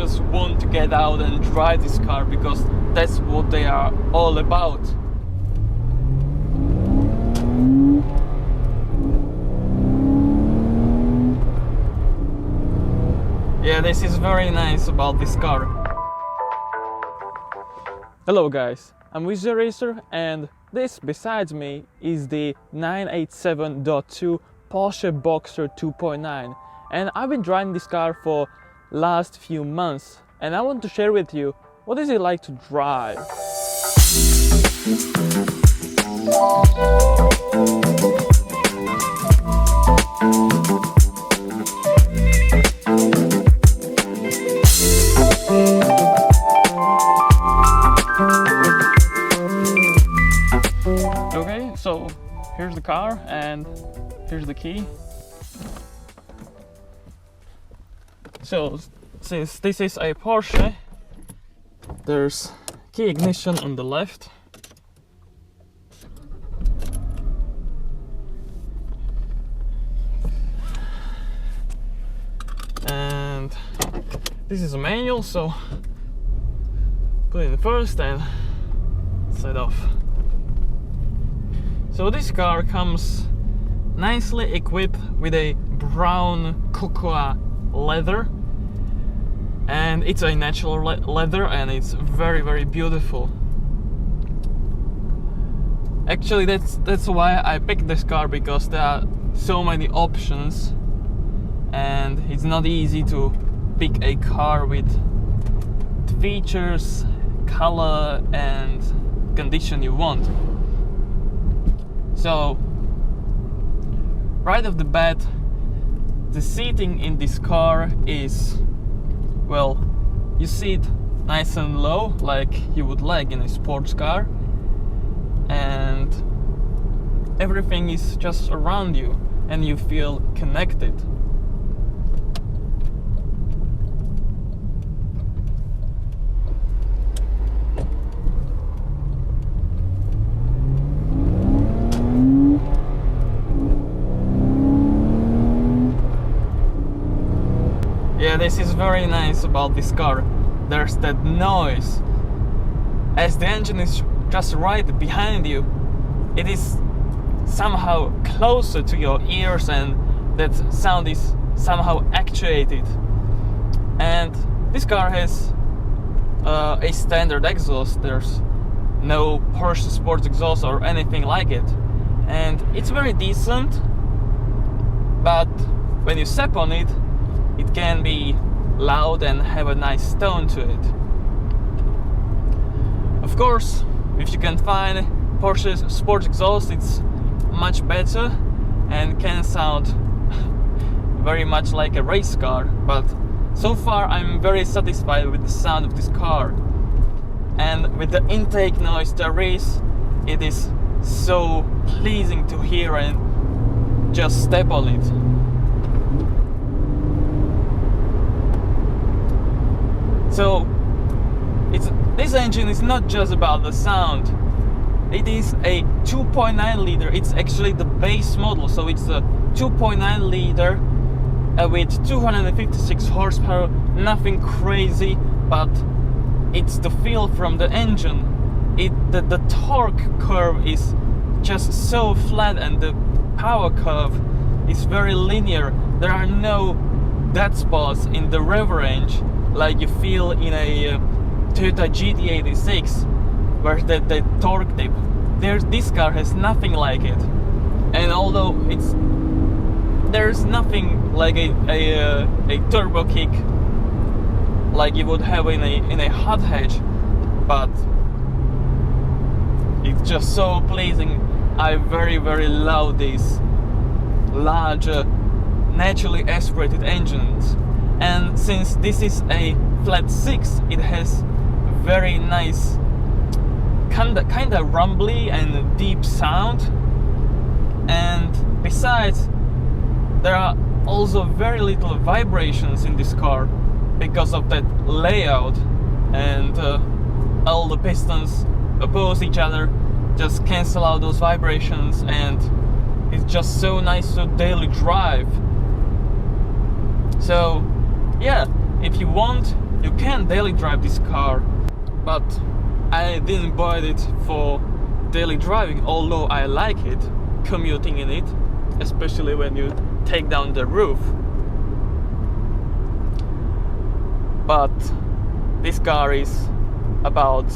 just want to get out and drive this car because that's what they are all about. Yeah, this is very nice about this car. Hello guys, I'm VisioRacer, and this besides me is the 987.2 Porsche Boxster 2.9, and I've been driving this car for last few months, and I want to share with you what is it like to drive. Okay, so here's the car and here's the key. So since this is a Porsche, there's key ignition on the left. And this is a manual, so put it in first and set off. So this car comes nicely equipped with a brown cocoa leather, and it's a natural leather, and it's very, very beautiful. Actually, that's why I picked this car, because there are so many options and it's not easy to pick a car with features, color and condition you want. So right off the bat, the seating in this car is, well, you sit nice and low like you would like in a sports car, and everything is just around you and you feel connected. Yeah, this is very nice about this car. There's that noise. As the engine is just right behind you, it is somehow closer to your ears, and that sound is somehow actuated. And this car has a standard exhaust. There's no Porsche sports exhaust or anything like it, and it's very decent, but when you step on it, it can be loud and have a nice tone to it. Of course, if you can find Porsche's sports exhaust, it's much better and can sound very much like a race car, but so far I'm very satisfied with the sound of this car. And with the intake noise there is, it is so pleasing to hear and just step on it. So this engine is not just about the sound. It is a 2.9 liter. It's actually the base model, so it's a 2.9 liter with 256 horsepower. Nothing crazy, but it's the feel from the engine. The torque curve is just so flat, and the power curve is very linear. There are no dead spots in the rev range like you feel in a Toyota GT86, where the torque dip. This car has nothing like it, and although there's nothing like a turbo kick like you would have in a hot hatch, but it's just so pleasing. I very, very love these large naturally aspirated engines. And since this is a flat 6, it has very nice kinda rumbly and deep sound. And besides, there are also very little vibrations in this car because of that layout, and all the pistons oppose each other, just cancel out those vibrations, and it's just so nice to daily drive. So yeah, if you want you can daily drive this car, but I didn't buy it for daily driving, although I like it, commuting in it, especially when you take down the roof. But this car is about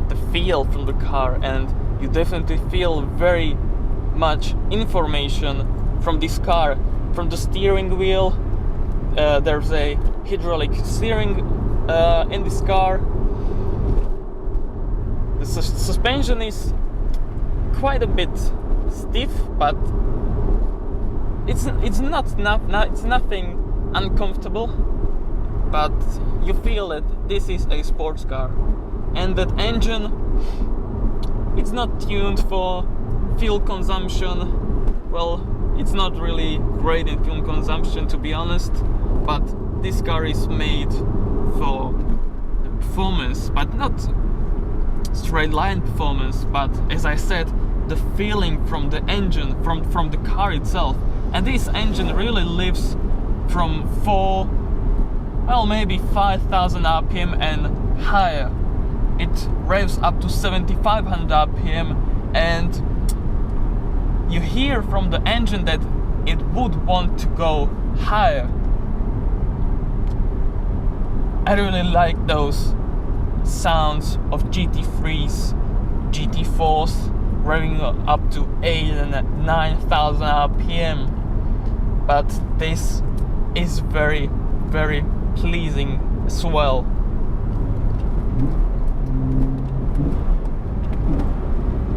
the feel from the car, and you definitely feel very much information from this car. From the steering wheel, there's a hydraulic steering in this car. The suspension is quite a bit stiff, but it's nothing uncomfortable. But you feel that this is a sports car, and that engine, it's not tuned for fuel consumption. Well, it's not really great in fuel consumption, to be honest, but this car is made for the performance, but not straight line performance, but as I said, the feeling from the engine, from the car itself. And this engine really lives from maybe 5,000 RPM and higher. It revs up to 7,500 RPM, and you hear from the engine that it would want to go higher. I really like those sounds of GT3s, GT4s revving up to 8,000 and 9,000 RPM. But this is very, very pleasing as well.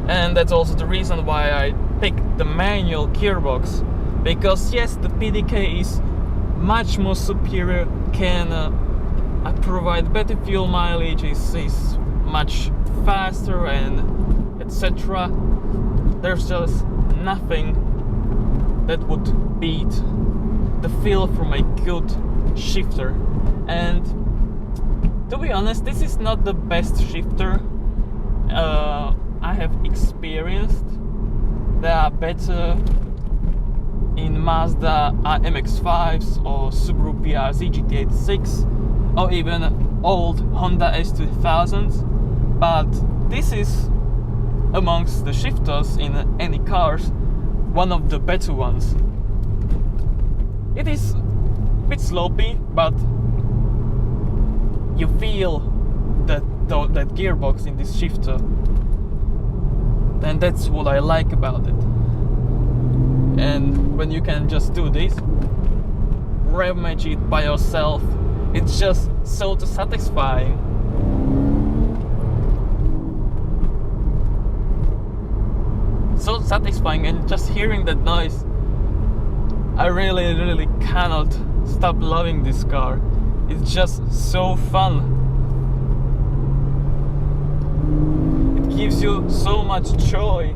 And that's also the reason why I picked the manual gearbox, because yes, the PDK is much more superior, can provide better fuel mileage, is much faster, and etc. There's just nothing that would beat the feel from a good shifter. And to be honest, this is not the best shifter I have experienced. There are better in Mazda MX-5s or Subaru BRZ GT86 or even old Honda S2000s, but this is amongst the shifters in any cars one of the better ones. It is a bit sloppy, but you feel that gearbox in this shifter, and that's what I like about it. And when you can just do this, rev match it by yourself, it's just so satisfying. So satisfying, and just hearing that noise, I really cannot stop loving this car. It's just so fun. It gives you so much joy.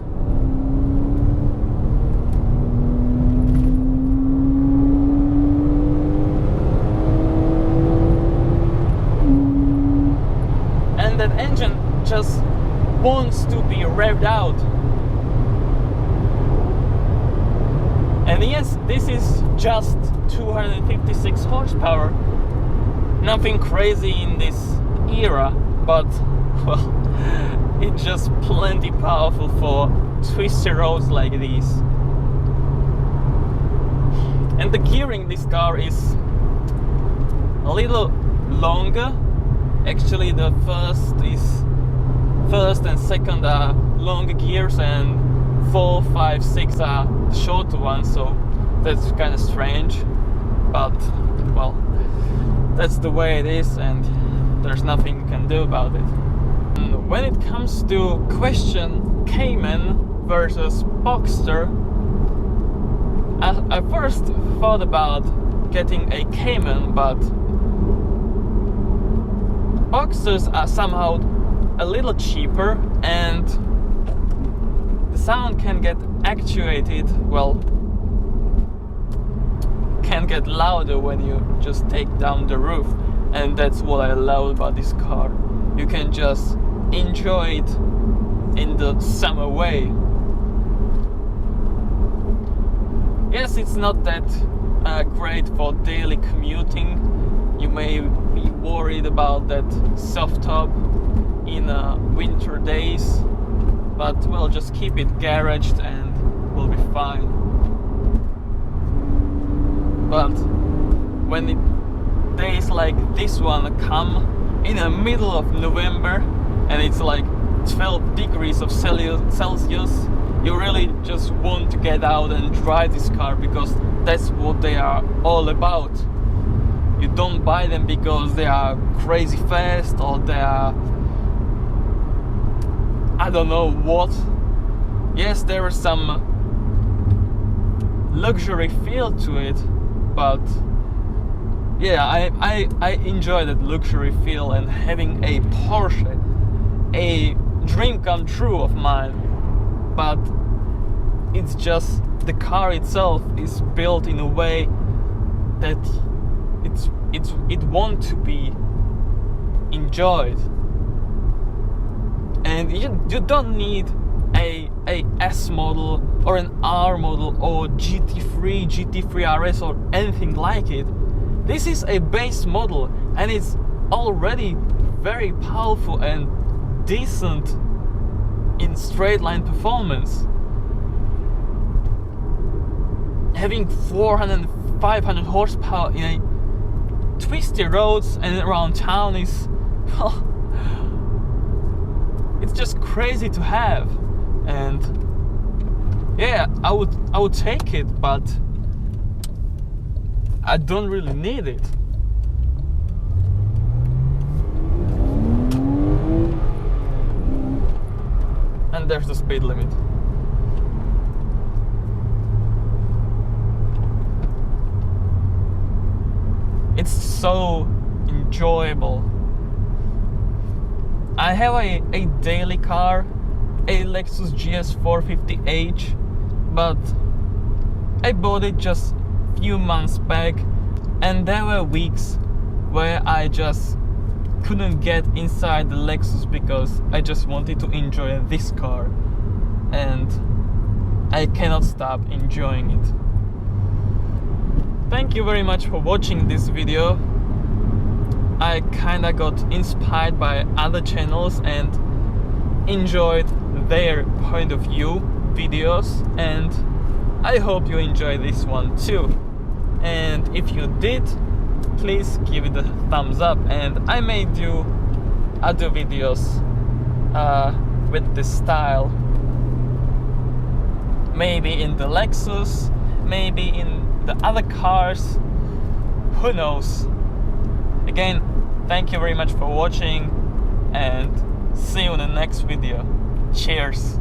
And that engine just wants to be revved out. And yes, this is just 256 horsepower. Nothing crazy in this era, but well, it's just plenty powerful for twisty roads like these. And the gearing in this car is a little longer. Actually, the first and second are longer gears, and 4, 5, 6 are the shorter ones, so that's kind of strange, but well, that's the way it is, and there's nothing you can do about it. And when it comes to question Cayman versus Boxster, I first thought about getting a Cayman, but Boxsters are somehow a little cheaper, and the sound can get actuated, well, can get louder when you just take down the roof, and that's what I love about this car. You can just enjoy it in the summer way. Yes, it's not that great for daily commuting. You may be worried about that soft top in winter days, but we'll just keep it garaged and we'll be fine. But when days like this one come in the middle of November and it's like 12 degrees of Celsius, you really just want to get out and drive this car, because that's what they are all about. You don't buy them because they are crazy fast or they are, I don't know what. Yes, there is some luxury feel to it, but yeah, I enjoy that luxury feel, and having a Porsche, a dream come true of mine. But it's just the car itself is built in a way that it wants to be enjoyed, and you don't need a S model or an R model or GT3 RS or anything like it. This is a base model and it's already very powerful and decent in straight line performance. Having 400 and 500 horsepower in a twisty roads and around town is, well, it's just crazy to have. And yeah, I would take it, but I don't really need it. And there's the speed limit. It's so enjoyable. I have a daily car, a Lexus GS 450h, but I bought it just few months back, and there were weeks where I just couldn't get inside the Lexus because I just wanted to enjoy this car, and I cannot stop enjoying it. Thank you very much for watching this video. I kinda got inspired by other channels and enjoyed their point of view videos, and I hope you enjoy this one too. And if you did, please give it a thumbs up, and I may do other videos with this style, maybe in the Lexus, maybe in the other cars, who knows. Again, thank you very much for watching, and see you in the next video. Cheers.